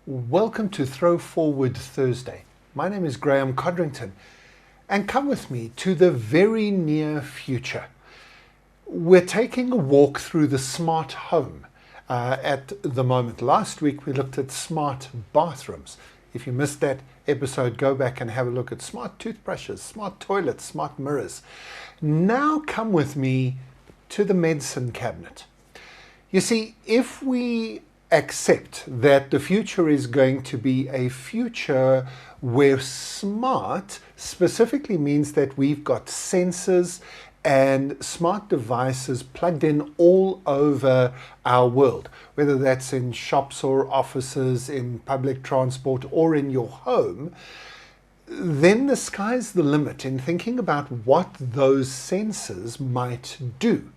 Welcome to Throwforward Thursday. My name is Graeme and come with me to the very near future. We're taking a walk through the smart home at the moment. Last week we looked at smart bathrooms. If you missed that episode, go back and have a look at smart toothbrushes, smart toilets, smart mirrors. Now come with me to the medicine cabinet. You see, if we accept that the future is going to be a future where smart specifically means that we've got sensors and smart devices plugged in all over our world, whether that's in shops or offices, in public transport or in your home, then the sky's the limit in thinking about what those sensors might do.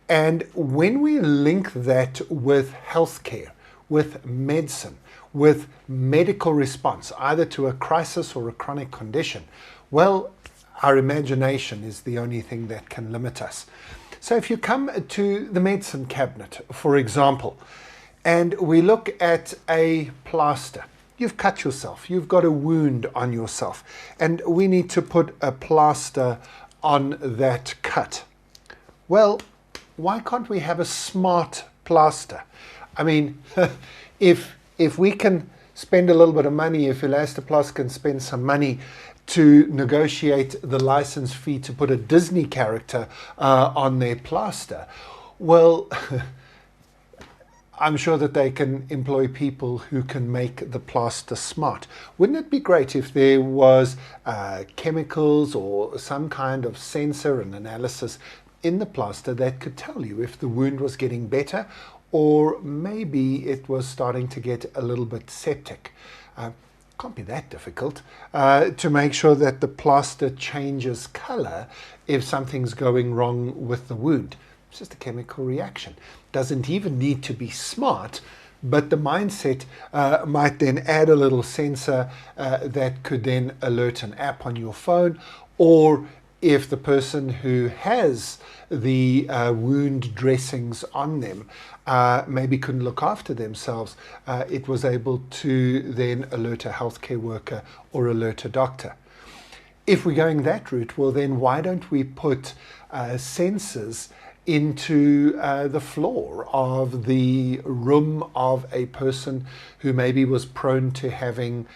And when we link that with healthcare, with medicine, with medical response, either to a crisis or a chronic condition, well, our imagination is the only thing that can limit us. So if you come to the medicine cabinet, for example, and we look at a plaster, you've cut yourself, you've got a wound on yourself, and we need to put a plaster on that cut. Well, why can't we have a smart plaster? I mean, if we can spend a little bit of money, if Elastoplast can spend some money to negotiate the license fee to put a Disney character on their plaster, well, I'm sure that they can employ people who can make the plaster smart. Wouldn't it be great if there was chemicals or some kind of sensor and analysis in the plaster that could tell you if the wound was getting better or maybe it was starting to get a little bit septic. Can't be that difficult to make sure that the plaster changes color if something's going wrong with the wound. It's just a chemical reaction. Doesn't even need to be smart, but the mindset might then add a little sensor that could then alert an app on your phone, or if the person who has the wound dressings on them maybe couldn't look after themselves, it was able to then alert a healthcare worker or alert a doctor. If we're going that route, well then why don't we put sensors into the floor of the room of a person who maybe was prone to having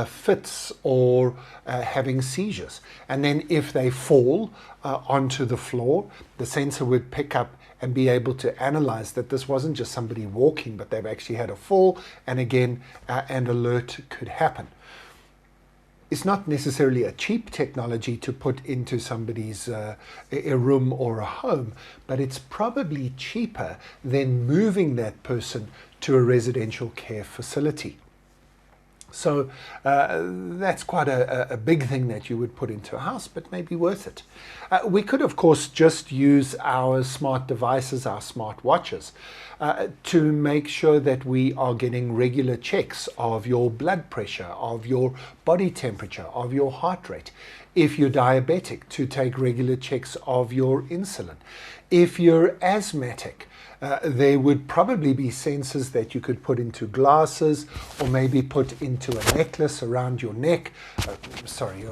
fits or having seizures. And then if they fall onto the floor, the sensor would pick up and be able to analyze that this wasn't just somebody walking, but they've actually had a fall, and again, an alert could happen. It's not necessarily a cheap technology to put into somebody's a room or a home, but it's probably cheaper than moving that person to a residential care facility. So that's quite a big thing that you would put into a house, but maybe worth it. We could, of course, just use our smart devices, our smart watches, to make sure that we are getting regular checks of your blood pressure, of your body temperature, of your heart rate. If you're diabetic, to take regular checks of your insulin. If you're asthmatic, there would probably be sensors that you could put into glasses or maybe put into a necklace around your neck. Sorry,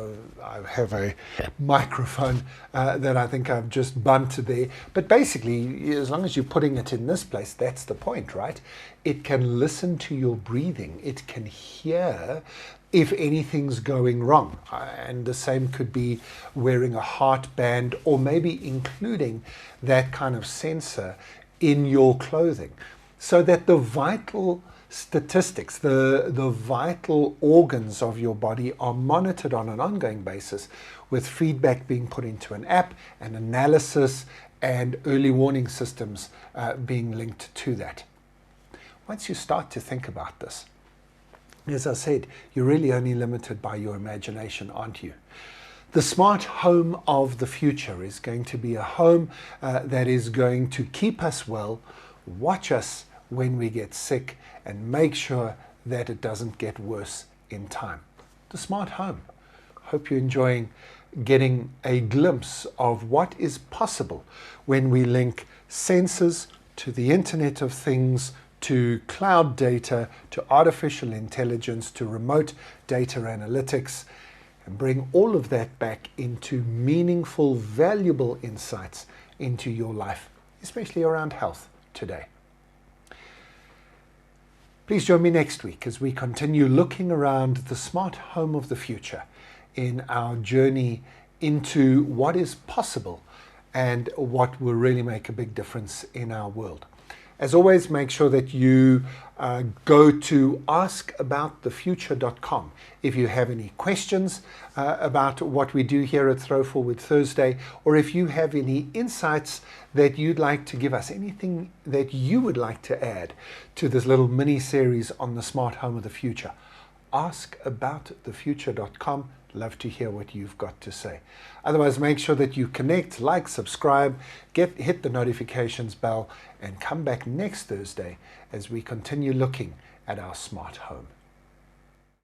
I have a microphone that I think I've just bumped there. But basically, as long as you're putting it in this place, that's the point, right? It can listen to your breathing. It can hear if anything's going wrong. And the same could be wearing a heart band or maybe including that kind of sensor in your clothing, so that the vital statistics, the vital organs of your body are monitored on an ongoing basis, with feedback being put into an app and analysis and early warning systems being linked to that. Once you start to think about this, as I said, you're really only limited by your imagination, aren't you? The smart home of the future is going to be a home that is going to keep us well, watch us when we get sick, and make sure that it doesn't get worse in time. The smart home. Hope you're enjoying getting a glimpse of what is possible when we link sensors to the Internet of Things, to cloud data, to artificial intelligence, to remote data analytics, and bring all of that back into meaningful, valuable insights into your life, especially around health today. Please join me next week as we continue looking around the smart home of the future in our journey into what is possible and what will really make a big difference in our world. As always, make sure that you go to askaboutthefuture.com if you have any questions about what we do here at Throw Forward Thursday, or if you have any insights that you'd like to give us, anything that you would like to add to this little mini-series on the smart home of the future. Askaboutthefuture.com. Love to hear what you've got to say. Otherwise, make sure that you connect, like, subscribe, hit the notifications bell, and come back next Thursday as we continue looking at our smart home.